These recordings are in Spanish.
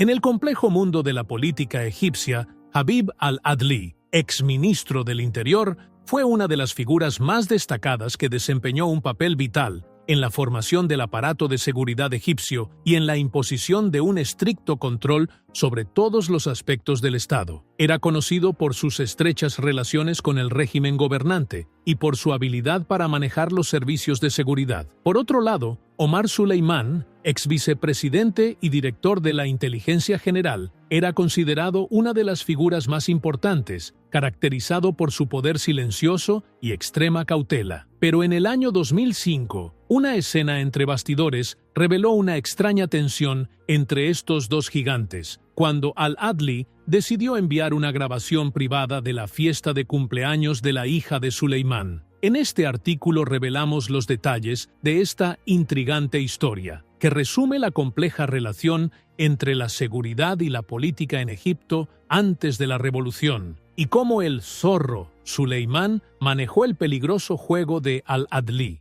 En el complejo mundo de la política egipcia, Habib al-Adli, exministro del Interior, fue una de las figuras más destacadas que desempeñó un papel vital en la formación del aparato de seguridad egipcio y en la imposición de un estricto control sobre todos los aspectos del Estado. Era conocido por sus estrechas relaciones con el régimen gobernante y por su habilidad para manejar los servicios de seguridad. Por otro lado, Omar Suleimán, ex vicepresidente y director de la Inteligencia General, era considerado una de las figuras más importantes, caracterizado por su poder silencioso y extrema cautela. Pero en el año 2005, una escena entre bastidores reveló una extraña tensión entre estos dos gigantes, cuando al-Adli decidió enviar una grabación privada de la fiesta de cumpleaños de la hija de Suleimán. En este artículo revelamos los detalles de esta intrigante historia, que resume la compleja relación entre la seguridad y la política en Egipto antes de la revolución, y cómo el zorro Suleimán manejó el peligroso juego de al-Adli.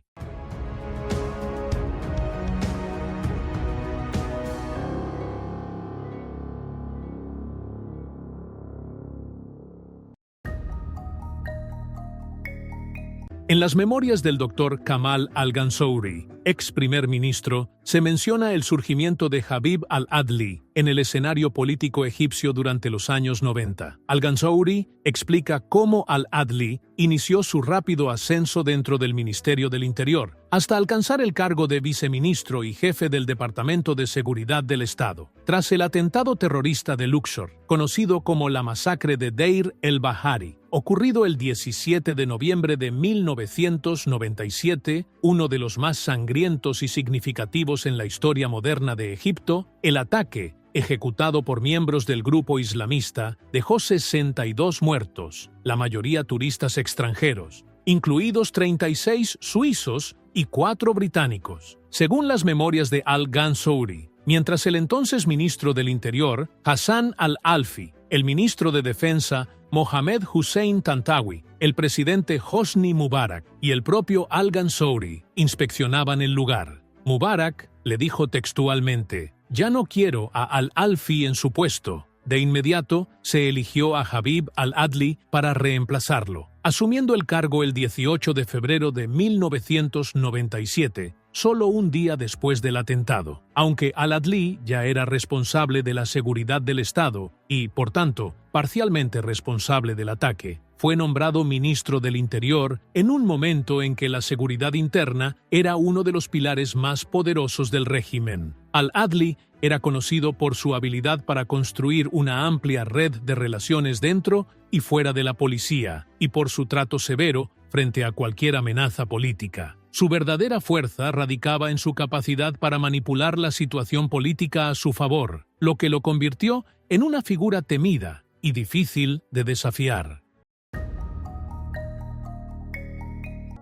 En las memorias del Dr. Kamal al-Ganzouri, ex primer ministro, se menciona el surgimiento de Habib al-Adli en el escenario político egipcio durante los años 90. Al-Ganzouri explica cómo al-Adli inició su rápido ascenso dentro del Ministerio del Interior, hasta alcanzar el cargo de viceministro y jefe del Departamento de Seguridad del Estado. Tras el atentado terrorista de Luxor, conocido como la masacre de Deir el-Bahari, ocurrido el 17 de noviembre de 1997, uno de los más sangrientos y significativos en la historia moderna de Egipto, el ataque, ejecutado por miembros del grupo islamista, dejó 62 muertos, la mayoría turistas extranjeros, incluidos 36 suizos y 4 británicos. Según las memorias de al-Ganzouri, mientras el entonces ministro del Interior, Hassan al-Alfi, el ministro de Defensa, Mohamed Hussein Tantawi, el presidente Hosni Mubarak y el propio al-Ganzouri inspeccionaban el lugar. Mubarak le dijo textualmente: «Ya no quiero a al-Alfi en su puesto». De inmediato, se eligió a Habib al-Adli para reemplazarlo, asumiendo el cargo el 18 de febrero de 1997, solo un día después del atentado. Aunque al-Adli ya era responsable de la seguridad del Estado y, por tanto, parcialmente responsable del ataque, fue nombrado ministro del Interior en un momento en que la seguridad interna era uno de los pilares más poderosos del régimen. Al-Adli era conocido por su habilidad para construir una amplia red de relaciones dentro y fuera de la policía, y por su trato severo frente a cualquier amenaza política. Su verdadera fuerza radicaba en su capacidad para manipular la situación política a su favor, lo que lo convirtió en una figura temida y difícil de desafiar.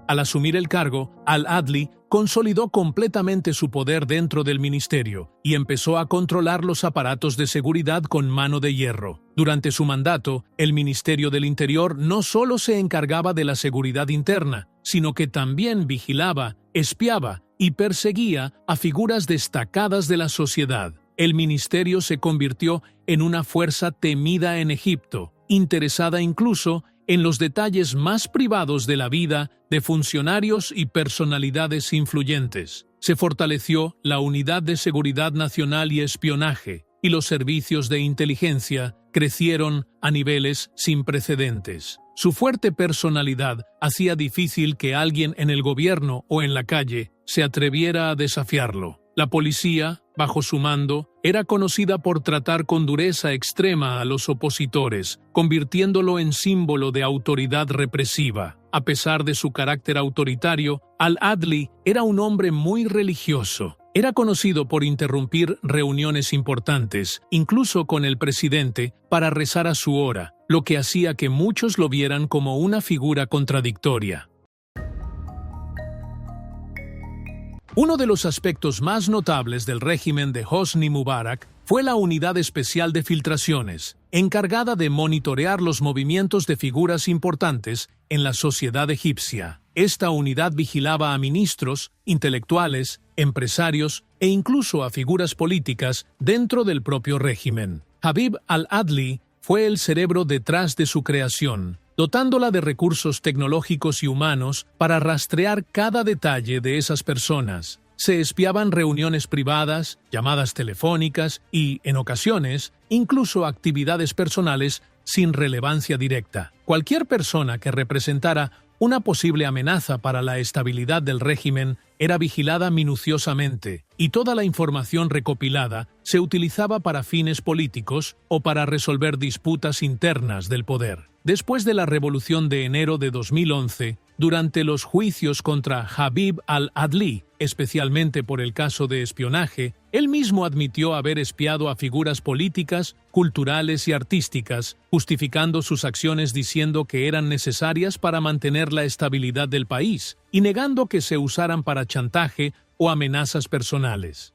Al asumir el cargo, al-Adli consolidó completamente su poder dentro del ministerio y empezó a controlar los aparatos de seguridad con mano de hierro. Durante su mandato, el Ministerio del Interior no solo se encargaba de la seguridad interna, sino que también vigilaba, espiaba y perseguía a figuras destacadas de la sociedad. El ministerio se convirtió en una fuerza temida en Egipto, interesada incluso en los detalles más privados de la vida de funcionarios y personalidades influyentes. Se fortaleció la Unidad de Seguridad Nacional y Espionaje, y los servicios de inteligencia crecieron a niveles sin precedentes. Su fuerte personalidad hacía difícil que alguien en el gobierno o en la calle se atreviera a desafiarlo. La policía, bajo su mando, era conocida por tratar con dureza extrema a los opositores, convirtiéndolo en símbolo de autoridad represiva. A pesar de su carácter autoritario, al-Adli era un hombre muy religioso. Era conocido por interrumpir reuniones importantes, incluso con el presidente, para rezar a su hora, lo que hacía que muchos lo vieran como una figura contradictoria. Uno de los aspectos más notables del régimen de Hosni Mubarak fue la Unidad Especial de Filtraciones, encargada de monitorear los movimientos de figuras importantes en la sociedad egipcia. Esta unidad vigilaba a ministros, intelectuales, empresarios e incluso a figuras políticas dentro del propio régimen. Habib al-Adli fue el cerebro detrás de su creación, dotándola de recursos tecnológicos y humanos para rastrear cada detalle de esas personas. Se espiaban reuniones privadas, llamadas telefónicas y, en ocasiones, incluso actividades personales sin relevancia directa. Cualquier persona que representara una posible amenaza para la estabilidad del régimen era vigilada minuciosamente, y toda la información recopilada se utilizaba para fines políticos o para resolver disputas internas del poder. Después de la Revolución de enero de 2011, durante los juicios contra Habib al-Adli, especialmente por el caso de espionaje, él mismo admitió haber espiado a figuras políticas, culturales y artísticas, justificando sus acciones diciendo que eran necesarias para mantener la estabilidad del país, y negando que se usaran para chantaje o amenazas personales.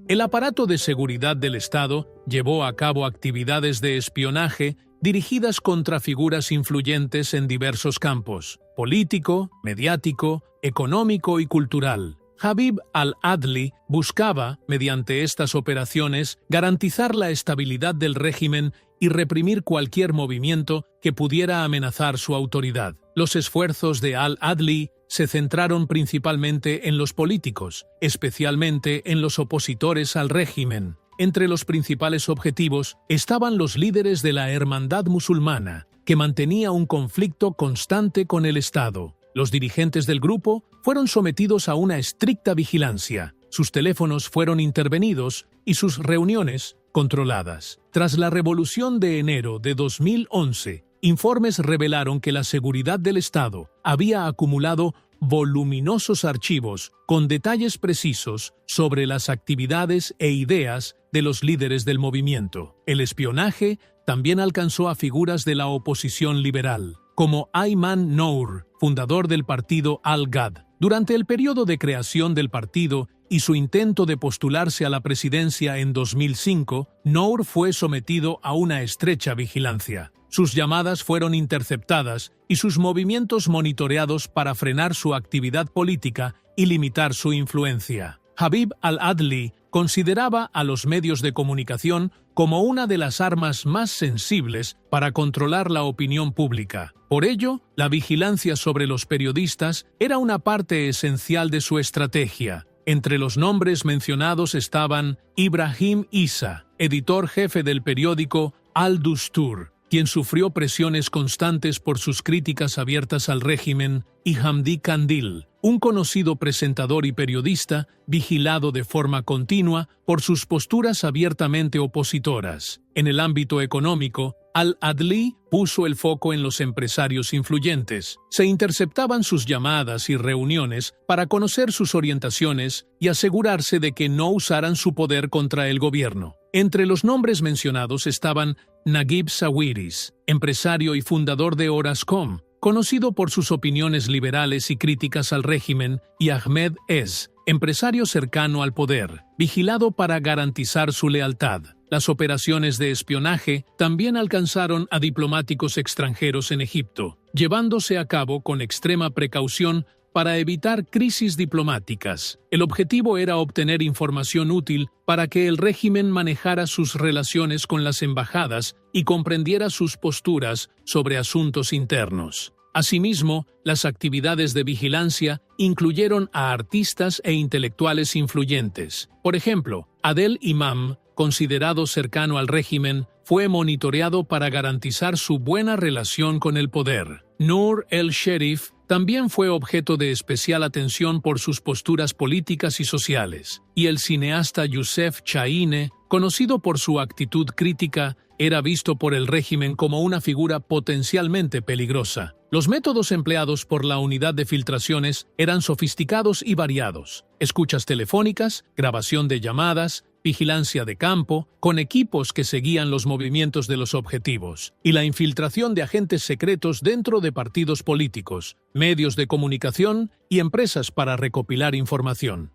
El aparato de seguridad del Estado llevó a cabo actividades de espionaje dirigidas contra figuras influyentes en diversos campos: político, mediático, económico y cultural. Habib al-Adli buscaba, mediante estas operaciones, garantizar la estabilidad del régimen y reprimir cualquier movimiento que pudiera amenazar su autoridad. Los esfuerzos de al-Adli se centraron principalmente en los políticos, especialmente en los opositores al régimen. Entre los principales objetivos estaban los líderes de la Hermandad Musulmana, que mantenía un conflicto constante con el Estado. Los dirigentes del grupo fueron sometidos a una estricta vigilancia, sus teléfonos fueron intervenidos y sus reuniones controladas. Tras la Revolución de enero de 2011, informes revelaron que la seguridad del Estado había acumulado voluminosos archivos con detalles precisos sobre las actividades e ideas de los líderes del movimiento. El espionaje también alcanzó a figuras de la oposición liberal, como Ayman Nour, fundador del partido Al-Ghad. Durante el periodo de creación del partido y su intento de postularse a la presidencia en 2005, Nour fue sometido a una estrecha vigilancia. Sus llamadas fueron interceptadas y sus movimientos monitoreados para frenar su actividad política y limitar su influencia. Habib al-Adli consideraba a los medios de comunicación como una de las armas más sensibles para controlar la opinión pública. Por ello, la vigilancia sobre los periodistas era una parte esencial de su estrategia. Entre los nombres mencionados estaban Ibrahim Issa, editor jefe del periódico Al-Dustur, quien sufrió presiones constantes por sus críticas abiertas al régimen, y Hamdi Kandil, un conocido presentador y periodista vigilado de forma continua por sus posturas abiertamente opositoras. En el ámbito económico, al-Adli puso el foco en los empresarios influyentes. Se interceptaban sus llamadas y reuniones para conocer sus orientaciones y asegurarse de que no usaran su poder contra el gobierno. Entre los nombres mencionados estaban Naguib Sawiris, empresario y fundador de Orascom, conocido por sus opiniones liberales y críticas al régimen, y Ahmed Ez, empresario cercano al poder, vigilado para garantizar su lealtad. Las operaciones de espionaje también alcanzaron a diplomáticos extranjeros en Egipto, llevándose a cabo con extrema precaución para evitar crisis diplomáticas. El objetivo era obtener información útil para que el régimen manejara sus relaciones con las embajadas y comprendiera sus posturas sobre asuntos internos. Asimismo, las actividades de vigilancia incluyeron a artistas e intelectuales influyentes. Por ejemplo, Adel Imam, considerado cercano al régimen, fue monitoreado para garantizar su buena relación con el poder. Noor el-Sherif también fue objeto de especial atención por sus posturas políticas y sociales, y el cineasta Youssef Chahine, conocido por su actitud crítica, era visto por el régimen como una figura potencialmente peligrosa. Los métodos empleados por la unidad de filtraciones eran sofisticados y variados: escuchas telefónicas, grabación de llamadas, vigilancia de campo, con equipos que seguían los movimientos de los objetivos, y la infiltración de agentes secretos dentro de partidos políticos, medios de comunicación y empresas para recopilar información.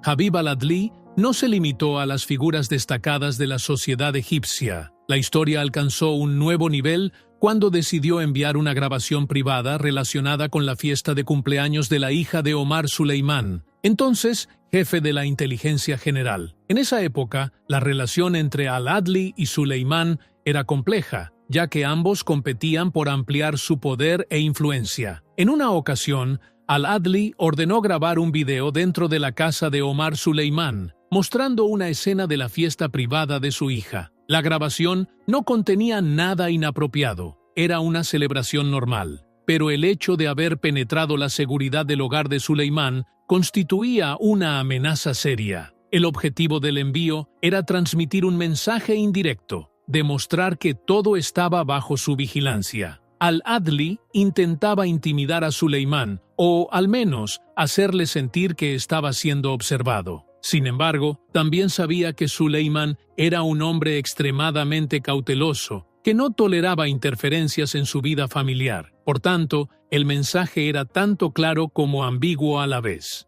Habib al-Adli no se limitó a las figuras destacadas de la sociedad egipcia. La historia alcanzó un nuevo nivel cuando decidió enviar una grabación privada relacionada con la fiesta de cumpleaños de la hija de Omar Suleimán, entonces jefe de la inteligencia general. En esa época, la relación entre al-Adli y Suleimán era compleja, ya que ambos competían por ampliar su poder e influencia. En una ocasión, al-Adli ordenó grabar un video dentro de la casa de Omar Suleimán, mostrando una escena de la fiesta privada de su hija. La grabación no contenía nada inapropiado, era una celebración normal, pero el hecho de haber penetrado la seguridad del hogar de Suleimán constituía una amenaza seria. El objetivo del envío era transmitir un mensaje indirecto, demostrar que todo estaba bajo su vigilancia. Al-Adli intentaba intimidar a Suleimán, o al menos hacerle sentir que estaba siendo observado. Sin embargo, también sabía que Suleimán era un hombre extremadamente cauteloso, que no toleraba interferencias en su vida familiar. Por tanto, el mensaje era tanto claro como ambiguo a la vez.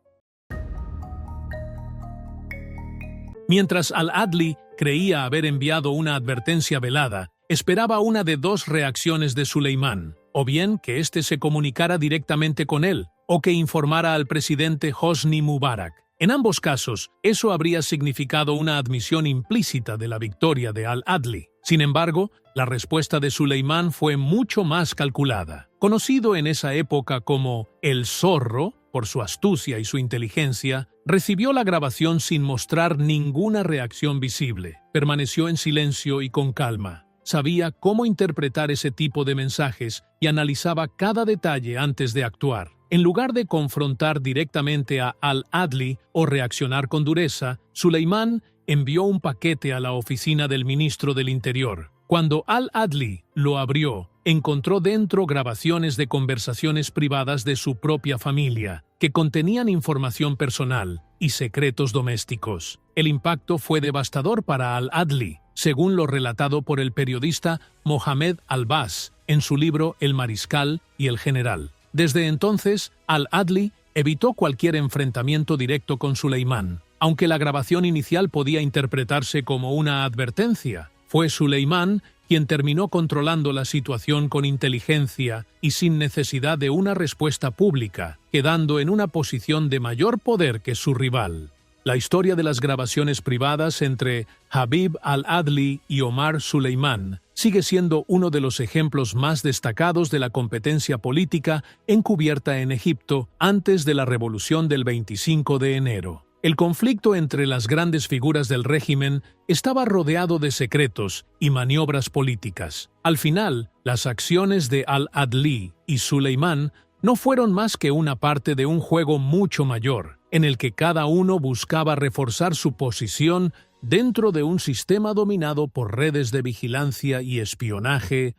Mientras al-Adli creía haber enviado una advertencia velada, esperaba una de dos reacciones de Suleimán, o bien que éste se comunicara directamente con él, o que informara al presidente Hosni Mubarak. En ambos casos, eso habría significado una admisión implícita de la victoria de al-Adli. Sin embargo, la respuesta de Suleimán fue mucho más calculada. Conocido en esa época como el Zorro, por su astucia y su inteligencia, recibió la grabación sin mostrar ninguna reacción visible. Permaneció en silencio y con calma. Sabía cómo interpretar ese tipo de mensajes y analizaba cada detalle antes de actuar. En lugar de confrontar directamente a al-Adli o reaccionar con dureza, Suleimán envió un paquete a la oficina del ministro del Interior. Cuando al-Adli lo abrió, encontró dentro grabaciones de conversaciones privadas de su propia familia, que contenían información personal y secretos domésticos. El impacto fue devastador para al-Adli, según lo relatado por el periodista Mohamed Al-Bas en su libro El Mariscal y el General. Desde entonces, al-Adli evitó cualquier enfrentamiento directo con Suleimán, aunque la grabación inicial podía interpretarse como una advertencia. Fue Suleimán quien terminó controlando la situación con inteligencia y sin necesidad de una respuesta pública, quedando en una posición de mayor poder que su rival. La historia de las grabaciones privadas entre Habib al-Adli y Omar Suleimán sigue siendo uno de los ejemplos más destacados de la competencia política encubierta en Egipto antes de la revolución del 25 de enero. El conflicto entre las grandes figuras del régimen estaba rodeado de secretos y maniobras políticas. Al final, las acciones de al-Adli y Suleimán no fueron más que una parte de un juego mucho mayor, en el que cada uno buscaba reforzar su posición dentro de un sistema dominado por redes de vigilancia y espionaje